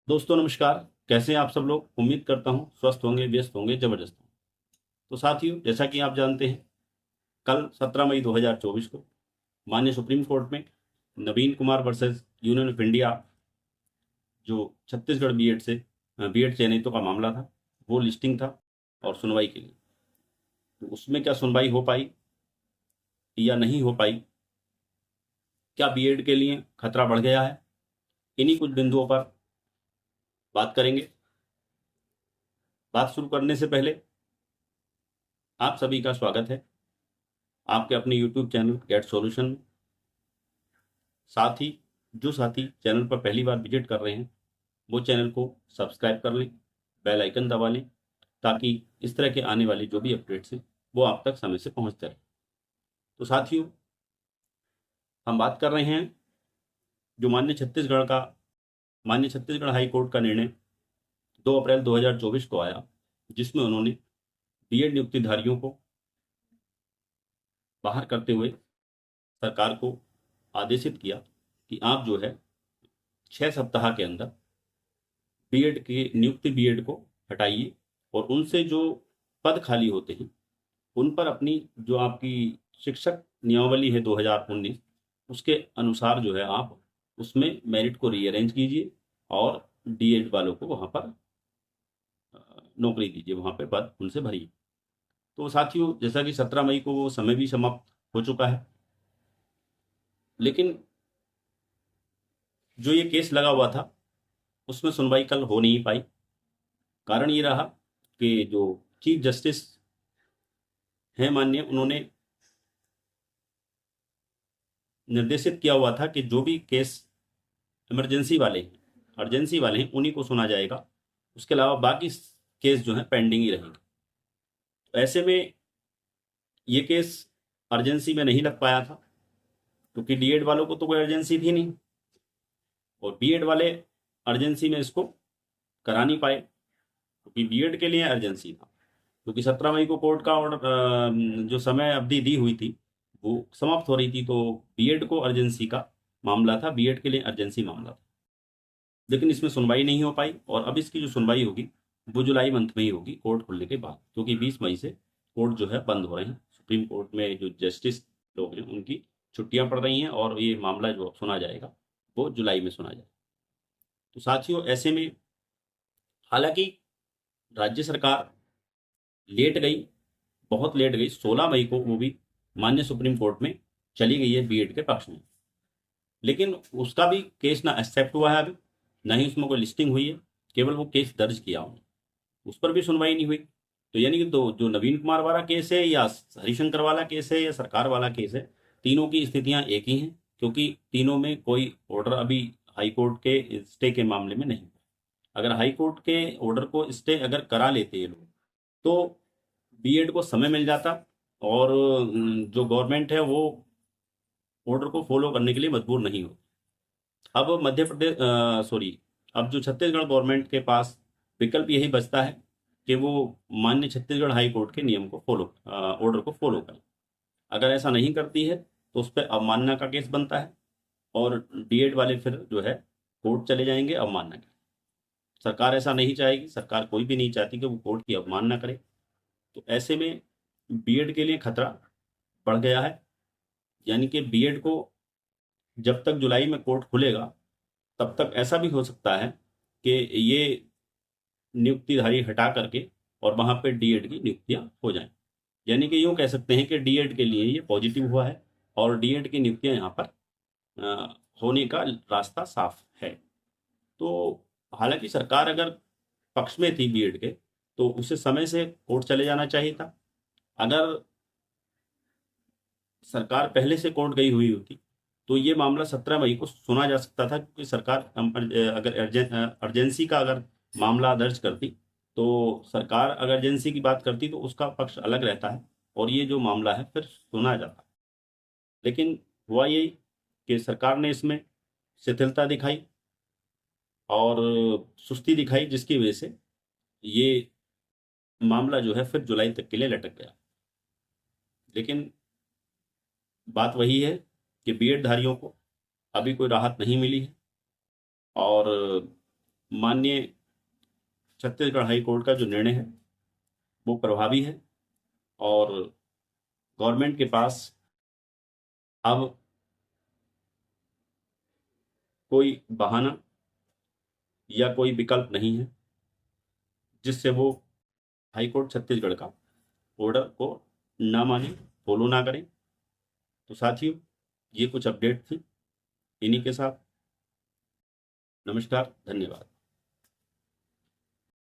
दोस्तों नमस्कार। कैसे हैं आप सब लोग? उम्मीद करता हूं स्वस्थ होंगे, व्यस्त होंगे, जबरदस्त होंगे। तो साथियों, जैसा कि आप जानते हैं, कल 17 मई 2024 को माननीय सुप्रीम कोर्ट में Naveen Kumar versus union of India, जो छत्तीसगढ़ बीएड से बीएड चयनितों का मामला था, वो लिस्टिंग था और सुनवाई के लिए। तो उसमें क्या सुनवाई हो पाई या नहीं हो पाई, क्या बीएड के लिए खतरा बढ़ गया है, इन्हीं कुछ बिंदुओं पर बात करेंगे। बात शुरू करने से पहले आप सभी का स्वागत है आपके अपने यूट्यूब चैनल गेट सॉल्यूशन में। साथ ही जो साथी चैनल पर पहली बार विजिट कर रहे हैं, वो चैनल को सब्सक्राइब कर लें, बेल आइकन दबा लें, ताकि इस तरह के आने वाले जो भी अपडेट्स हैं वो आप तक समय से पहुंचते रहें। तो साथियों, हम बात कर रहे हैं जो माननीय छत्तीसगढ़ हाई कोर्ट का निर्णय 2 अप्रैल 2024 को आया, जिसमें उन्होंने बीएड नियुक्तिधारियों को बाहर करते हुए सरकार को आदेशित किया कि आप जो है 6 सप्ताह के अंदर बीएड के नियुक्ति बीएड को हटाइए और उनसे जो पद खाली होते हैं उन पर अपनी जो आपकी शिक्षक नियमावली है 2019, उसके अनुसार जो है आप उसमें मेरिट को रीअरेंज कीजिए और डीएड वालों को वहाँ पर नौकरी दीजिए, वहाँ पे पद उनसे भरिए। तो साथियों, जैसा कि 17 मई को वो समय भी समाप्त हो चुका है, लेकिन जो ये केस लगा हुआ था उसमें सुनवाई कल हो नहीं पाई। कारण ये रहा कि जो चीफ जस्टिस हैं माननीय, उन्होंने निर्देशित किया हुआ था कि जो भी केस इमरजेंसी वाले हैं, अर्जेंसी वाले हैं, उन्हीं को सुना जाएगा। उसके अलावा बाकी केस जो है पेंडिंग ही रहेंगे। तो ऐसे में ये केस अर्जेंसी में नहीं लग पाया था, क्योंकि डीएड वालों को तो कोई अर्जेंसी थी नहीं और बीएड वाले अर्जेंसी में इसको करा नहीं पाए, क्योंकि बीएड के लिए अर्जेंसी था। क्योंकि 17 मई को कोर्ट का ऑर्डर, जो समय अवधि दी हुई थी, वो समाप्त हो रही थी, तो बीएड को अर्जेंसी का मामला था, बीएड के लिए अर्जेंसी मामला था। लेकिन इसमें सुनवाई नहीं हो पाई और अब इसकी जो सुनवाई होगी वो जुलाई मंथ में ही होगी, कोर्ट खुलने के बाद, क्योंकि 20 मई से कोर्ट जो है बंद हो रहे हैं। सुप्रीम कोर्ट में जो जस्टिस लोग हैं उनकी छुट्टियां पड़ रही हैं और ये मामला जो सुना जाएगा वो जुलाई में सुना जाएगा। तो साथियों, ऐसे में हालांकि राज्य सरकार लेट गई, बहुत लेट गई, 16 मई को वो भी माननीय सुप्रीम कोर्ट में चली गई है बीएड के पक्ष में, लेकिन उसका भी केस ना एक्सेप्ट हुआ है अभी, ना ही उसमें कोई लिस्टिंग हुई है, केवल वो केस दर्ज किया उन्होंने, उस पर भी सुनवाई नहीं हुई। तो यानी कि दो, जो नवीन कुमार वाला केस है या हरिशंकर वाला केस है या सरकार वाला केस है, तीनों की स्थितियां एक ही हैं, क्योंकि तीनों में कोई ऑर्डर अभी हाई कोर्ट के स्टे के मामले में नहीं। अगर हाई कोर्ट के ऑर्डर को स्टे अगर करा लेते ये लोग, तो बीएड को समय मिल जाता और जो गवर्नमेंट है वो ऑर्डर को फॉलो करने के लिए मजबूर नहीं हो। अब मध्य प्रदेश, सॉरी, अब जो छत्तीसगढ़ गवर्नमेंट के पास विकल्प यही बचता है कि वो माननीय छत्तीसगढ़ हाई कोर्ट के नियम को फॉलो, ऑर्डर को फॉलो करे। अगर ऐसा नहीं करती है तो उस पर अवमानना का केस बनता है और डीएड वाले फिर जो है कोर्ट चले जाएंगे अवमानना के। सरकार ऐसा नहीं चाहेगी, सरकार कोई भी नहीं चाहती कि वो कोर्ट की अवमानना करे। तो ऐसे में बीएड के लिए खतरा बढ़ गया है, यानी कि बीएड को जब तक जुलाई में कोर्ट खुलेगा तब तक ऐसा भी हो सकता है कि ये नियुक्तिधारी हटा करके और वहां पे डीएड की नियुक्तियां हो जाएं। यानी कि यूं कह सकते हैं कि डीएड के लिए ये पॉजिटिव हुआ है और डीएड की नियुक्तियां यहाँ पर होने का रास्ता साफ है। तो हालांकि सरकार अगर पक्ष में थी बीएड के, तो उसे समय से कोर्ट चले जाना चाहिए था। अगर सरकार पहले से कोर्ट गई हुई होती तो ये मामला 17 मई को सुना जा सकता था, क्योंकि सरकार अगर अर्जेंसी का अगर मामला दर्ज करती, तो सरकार अगर अर्जेंसी की बात करती तो उसका पक्ष अलग रहता है और ये जो मामला है फिर सुना जाता। लेकिन हुआ यही कि सरकार ने इसमें शिथिलता दिखाई और सुस्ती दिखाई, जिसकी वजह से ये मामला जो है फिर जुलाई तक के लिए लटक गया। लेकिन बात वही है कि बीएड धारियों को अभी कोई राहत नहीं मिली है और माननीय छत्तीसगढ़ हाई कोर्ट का जो निर्णय है वो प्रभावी है और गवर्नमेंट के पास अब कोई बहाना या कोई विकल्प नहीं है जिससे वो हाई कोर्ट छत्तीसगढ़ का ऑर्डर को ना माने, फॉलो ना करें। तो साथियों, ये कुछ अपडेट थी। इन्हीं के साथ नमस्कार, धन्यवाद।